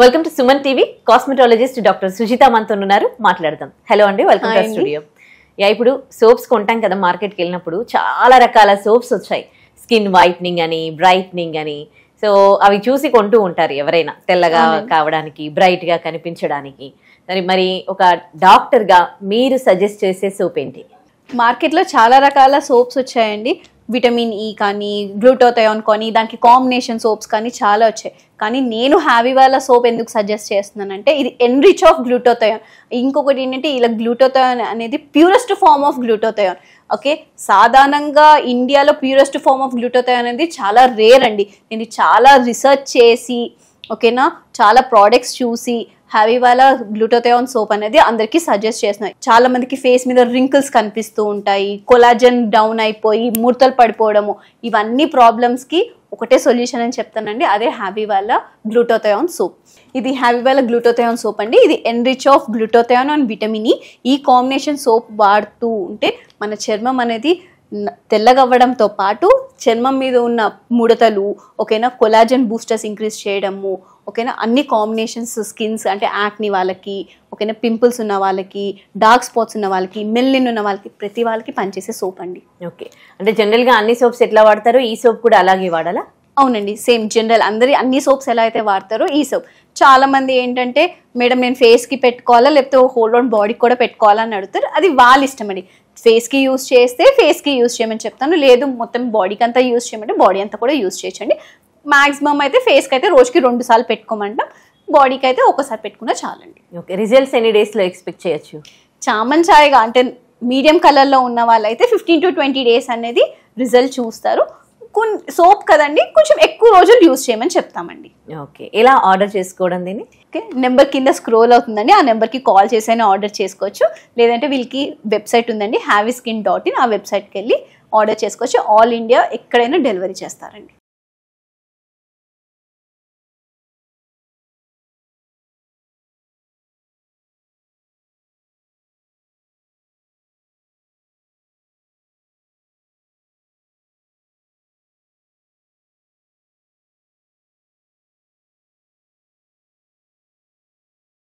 Welcome to Suman TV. Cosmetologist doctor Sujitha మనతో ఉన్నారు, మాట్లాడదాం. హలో అండి, వెల్కమ్ టు స్టూడియో. ఇప్పుడు సోప్స్ కొంటాం కదా మార్కెట్కి వెళ్ళినప్పుడు, చాలా రకాల సోప్స్ వచ్చాయి. స్కిన్ వైట్నింగ్ అని, బ్రైట్నింగ్ అని. సో అవి చూసి కొంటూ ఉంటారు ఎవరైనా, తెల్లగా కావడానికి, బ్రైట్ గా కనిపించడానికి. మరి ఒక డాక్టర్ గా మీరు సజెస్ట్ చేసే సోప్ ఏంటి? మార్కెట్లో చాలా రకాల సోప్స్ వచ్చాయండి. విటమిన్ ఈ కానీ, గ్లూటోథయోన్ కానీ, దానికి కాంబినేషన్ సోప్స్ కానీ చాలా వచ్చాయి. కానీ నేను హ్యావీవాలా సోప్ ఎందుకు సజెస్ట్ చేస్తున్నానంటే, ఇది ఎన్రిచ్ ఆఫ్ గ్లూటోథయోన్. ఇంకొకటి ఏంటంటే, ఇలా గ్లూటోథయోన్ అనేది ప్యూరెస్ట్ ఫార్మ్ ఆఫ్ గ్లూటోథయోన్. ఓకే, సాధారణంగా ఇండియాలో ప్యూరెస్ట్ ఫార్మ్ ఆఫ్ గ్లూటోథయోన్ అనేది చాలా రేర్ అండి. నేను చాలా రీసెర్చ్ చేసి, ఓకేనా, చాలా ప్రోడక్ట్స్ చూసి హ్యావీవాలా గ్లూటోథయోన్ సోప్ అనేది అందరికీ సజెస్ట్ చేస్తున్నాయి. చాలా మందికి ఫేస్ మీద రింకిల్స్ కనిపిస్తూ ఉంటాయి, కొలాజన్ డౌన్ అయిపోయి ముడతలు పడిపోవడము, ఇవన్నీ ప్రాబ్లమ్స్కి ఒకటే సొల్యూషన్ అని చెప్తానండి, అదే హ్యావీవాలా గ్లూటోథయోన్ సోప్. ఇది హ్యావీవాలా గ్లూటోథయోన్ సోప్ అండి. ఇది enrich of glutathione and vitamin E. ఈ కాంబినేషన్ సోప్ వాడుతూ ఉంటే మన చర్మం అనేది తెల్లగవ్వడంతో పాటు చర్మం మీద ఉన్న ముడతలు, ఓకేనా, కొలాజన్ బూస్టర్స్ ఇంక్రీజ్ చేయడము, ఓకేనా, అన్ని కాంబినేషన్స్ స్కిన్స్ అంటే యాక్ని వాళ్ళకి, ఓకేనా, పింపుల్స్ ఉన్న వాళ్ళకి, డార్క్ స్పాట్స్ ఉన్న వాళ్ళకి, మెల్లిన్ ఉన్న వాళ్ళకి, ప్రతి వాళ్ళకి పనిచేసే సోప్ అండి. ఓకే, అంటే జనరల్గా అన్ని సోప్స్ ఎట్లా వాడతారో ఈ సోప్ కూడా అలాగే వాడాలా? అవునండి, సేమ్ జనరల్ అన్ని సోప్స్ ఎలా అయితే వాడతారో ఈ సోప్. చాలా మంది ఏంటంటే, మేడం నేను ఫేస్కి పెట్టుకోవాలా లేకపోతే హోల్ ఆన్ బాడీకి కూడా పెట్టుకోవాలా అని అడుగుతారు. అది వాళ్ళ ఇష్టం అండి. ఫేస్కి యూజ్ చేస్తే ఫేస్కి యూజ్ చేయమని చెప్తాను, లేదు మొత్తం బాడీకి అంతా యూజ్ చేయమంటే బాడీ అంతా కూడా యూజ్ చేయొచ్చండి. మాక్సిమం అయితే ఫేస్కి అయితే రోజుకి 2 సార్లు పెట్టుకోమంటాం, బాడీకి అయితే ఒకసారి పెట్టుకున్నా చాలండి. ఓకే, రిజల్ట్స్ ఎన్ని డేస్లో ఎక్స్పెక్ట్ చేయొచ్చు? చామన్ ఛాయగా అంటే మీడియం కలర్లో ఉన్న వాళ్ళైతే 15 to 20 days అనేది రిజల్ట్ చూస్తారు. సోప్ కదండి, కొంచెం ఎక్కువ రోజులు యూజ్ చేయమని చెప్తామండి. ఓకే, ఎలా ఆర్డర్ చేసుకోవడం దీన్ని? ఓకే, నెంబర్ కింద స్క్రోల్ అవుతుందండి, ఆ నెంబర్కి కాల్ చేసైనా ఆర్డర్ చేసుకోవచ్చు. లేదంటే వీళ్ళకి వెబ్సైట్ ఉందండి, havyskin.in, ఆ వెబ్సైట్కి వెళ్ళి ఆర్డర్ చేసుకోవచ్చు. ఆల్ ఇండియా ఎక్కడైనా డెలివరీ చేస్తారండి.